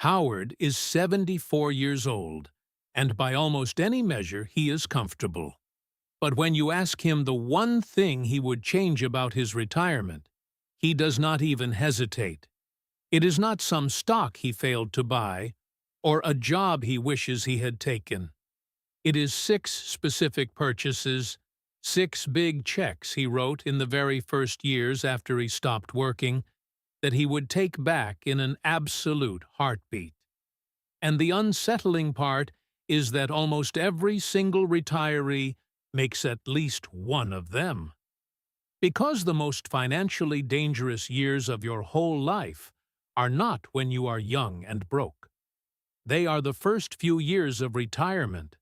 Howard is 74 years old, and by almost any measure he is comfortable. But when you ask him the one thing he would change about his retirement, he does not even hesitate. It is not some stock he failed to buy, or a job he wishes he had taken. It is 6 specific purchases, 6 big checks he wrote in the very first years after he stopped working, that he would take back in an absolute heartbeat. And the unsettling part is that almost every single retiree makes at least one of them. Because the most financially dangerous years of your whole life are not when you are young and broke. They are the first few years of retirement.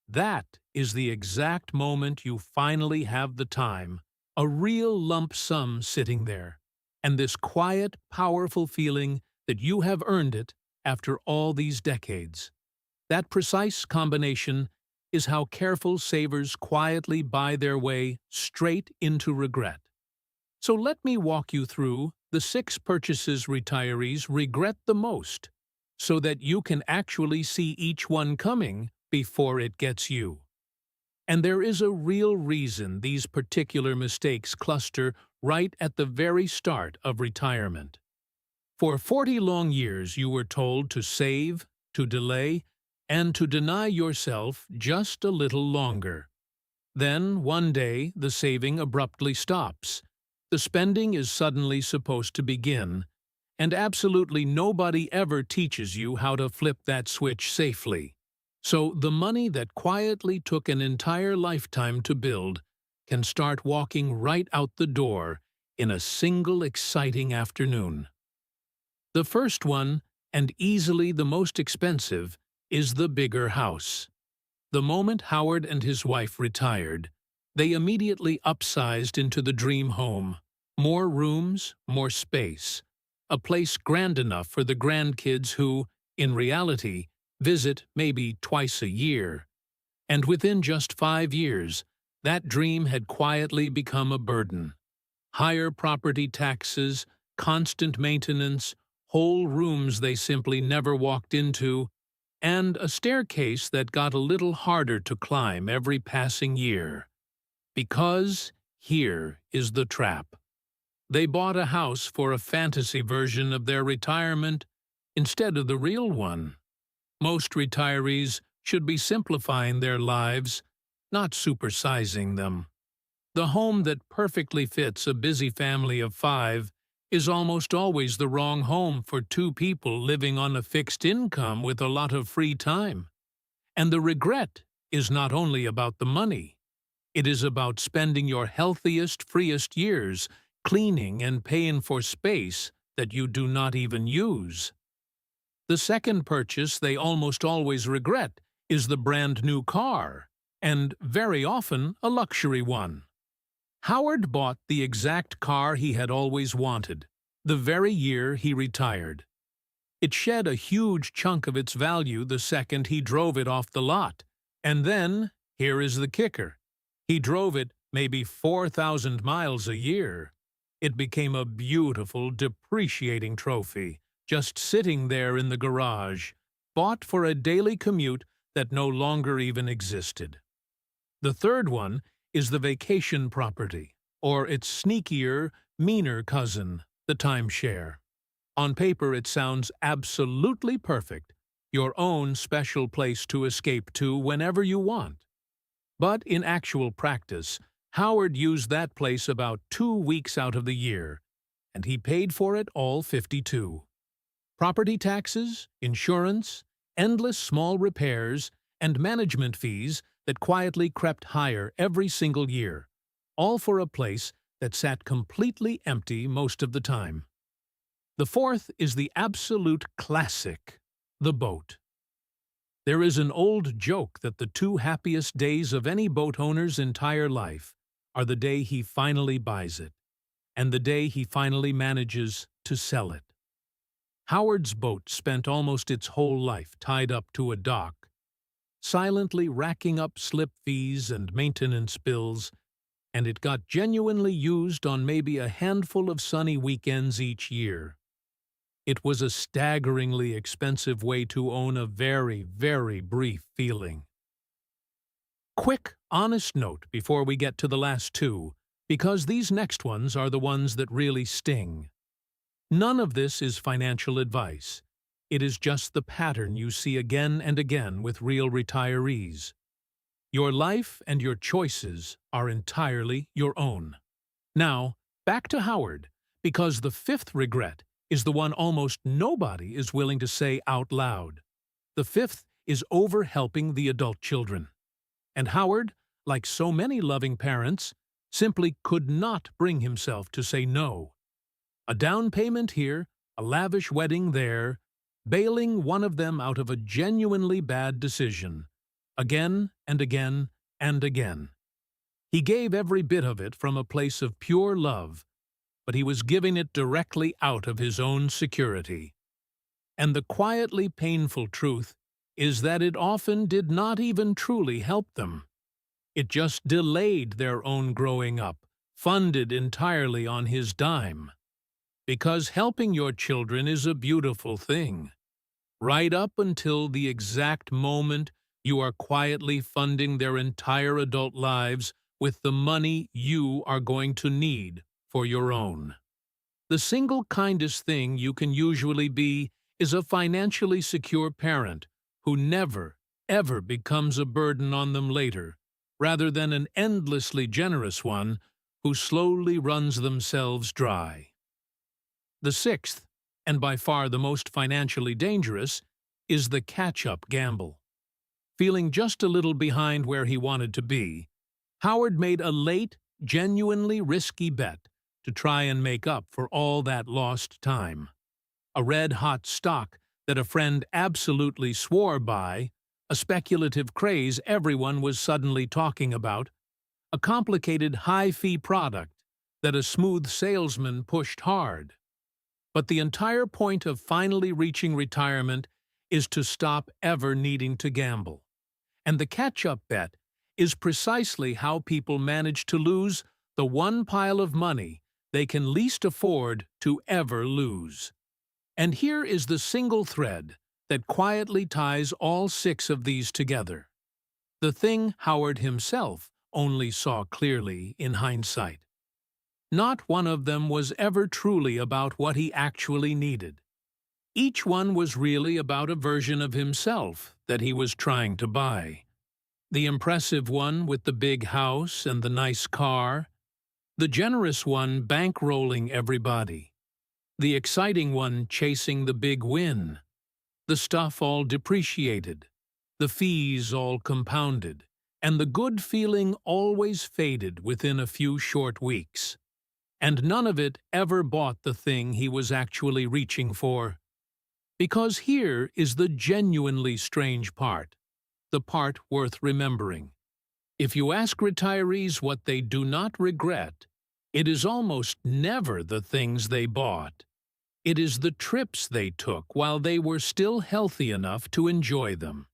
That is the exact moment you finally have the time, a real lump sum sitting there, and this quiet, powerful feeling that you have earned it after all these decades. That precise combination is how careful savers quietly buy their way straight into regret. So let me walk you through the 6 purchases retirees regret the most, so that you can actually see each one coming before it gets you. And there is a real reason these particular mistakes cluster right at the very start of retirement. For 40 long years you were told to save, to delay, and to deny yourself just a little longer. Then, one day, the saving abruptly stops. The spending is suddenly supposed to begin, and absolutely nobody ever teaches you how to flip that switch safely. So the money that quietly took an entire lifetime to build can start walking right out the door in a single exciting afternoon. The first one, and easily the most expensive, is the bigger house. The moment Howard and his wife retired, they immediately upsized into the dream home. More rooms, more space. A place grand enough for the grandkids who, in reality, visit maybe twice a year. And within just 5 years, that dream had quietly become a burden. Higher property taxes, constant maintenance, whole rooms they simply never walked into, and a staircase that got a little harder to climb every passing year. Because here is the trap. They bought a house for a fantasy version of their retirement instead of the real one. Most retirees should be simplifying their lives, not supersizing them. The home that perfectly fits a busy family of 5 is almost always the wrong home for 2 people living on a fixed income with a lot of free time. And the regret is not only about the money. It is about spending your healthiest, freest years cleaning and paying for space that you do not even use. The second purchase they almost always regret is the brand new car, and very often a luxury one. Howard bought the exact car he had always wanted, the very year he retired. It shed a huge chunk of its value the second he drove it off the lot. And then, here is the kicker, he drove it maybe 4,000 miles a year. It became a beautiful, depreciating trophy, just sitting there in the garage, bought for a daily commute that no longer even existed. The third one is the vacation property, or its sneakier, meaner cousin, the timeshare. On paper it sounds absolutely perfect, your own special place to escape to whenever you want. But in actual practice, Howard used that place about 2 weeks out of the year, and he paid for it all 52. Property taxes, insurance, endless small repairs, and management fees that quietly crept higher every single year, all for a place that sat completely empty most of the time. The fourth is the absolute classic, the boat. There is an old joke that the 2 happiest days of any boat owner's entire life are the day he finally buys it, and the day he finally manages to sell it. Howard's boat spent almost its whole life tied up to a dock, silently racking up slip fees and maintenance bills, and it got genuinely used on maybe a handful of sunny weekends each year. It was a staggeringly expensive way to own a very, very brief feeling. Quick, honest note before we get to the last two, because these next ones are the ones that really sting. None of this is financial advice. It is just the pattern you see again and again with real retirees. Your life and your choices are entirely your own. Now, back to Howard, because the fifth regret is the one almost nobody is willing to say out loud. The fifth is over-helping the adult children. And Howard, like so many loving parents, simply could not bring himself to say no. A down payment here, a lavish wedding there, bailing one of them out of a genuinely bad decision, again and again and again. He gave every bit of it from a place of pure love, but he was giving it directly out of his own security. And the quietly painful truth is that it often did not even truly help them. It just delayed their own growing up, funded entirely on his dime. Because helping your children is a beautiful thing. Right up until the exact moment you are quietly funding their entire adult lives with the money you are going to need for your own. The single kindest thing you can usually be is a financially secure parent who never, ever becomes a burden on them later, rather than an endlessly generous one who slowly runs themselves dry. The sixth, and by far the most financially dangerous, is the catch-up gamble. Feeling just a little behind where he wanted to be, Howard made a late, genuinely risky bet to try and make up for all that lost time. A red-hot stock that a friend absolutely swore by, a speculative craze everyone was suddenly talking about, a complicated high-fee product that a smooth salesman pushed hard. But the entire point of finally reaching retirement is to stop ever needing to gamble. And the catch-up bet is precisely how people manage to lose the one pile of money they can least afford to ever lose. And here is the single thread that quietly ties all six of these together. The thing Howard himself only saw clearly in hindsight. Not one of them was ever truly about what he actually needed. Each one was really about a version of himself that he was trying to buy. The impressive one with the big house and the nice car. The generous one bankrolling everybody. The exciting one chasing the big win. The stuff all depreciated. The fees all compounded. And the good feeling always faded within a few short weeks. And none of it ever bought the thing he was actually reaching for. Because here is the genuinely strange part, the part worth remembering. If you ask retirees what they do not regret, it is almost never the things they bought. It is the trips they took while they were still healthy enough to enjoy them.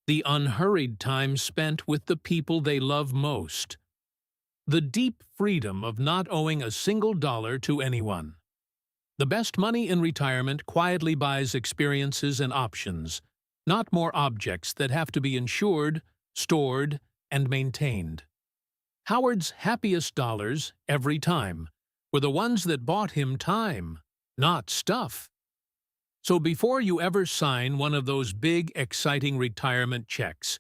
The unhurried time spent with the people they love most. The deep freedom of not owing a single dollar to anyone. The best money in retirement quietly buys experiences and options, not more objects that have to be insured, stored, and maintained. Howard's happiest dollars, every time, were the ones that bought him time, not stuff. So before you ever sign one of those big, exciting retirement checks,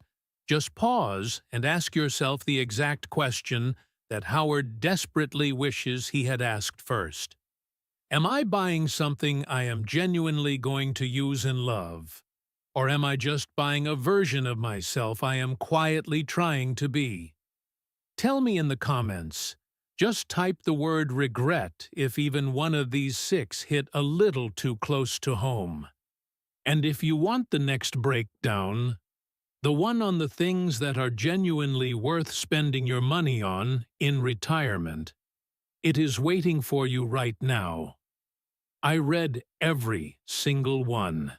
just pause and ask yourself the exact question that Howard desperately wishes he had asked first. Am I buying something I am genuinely going to use and love? Or am I just buying a version of myself I am quietly trying to be? Tell me in the comments. Just type the word regret if even one of these six hit a little too close to home. And if you want the next breakdown, the one on the things that are genuinely worth spending your money on in retirement, it is waiting for you right now. I read every single one.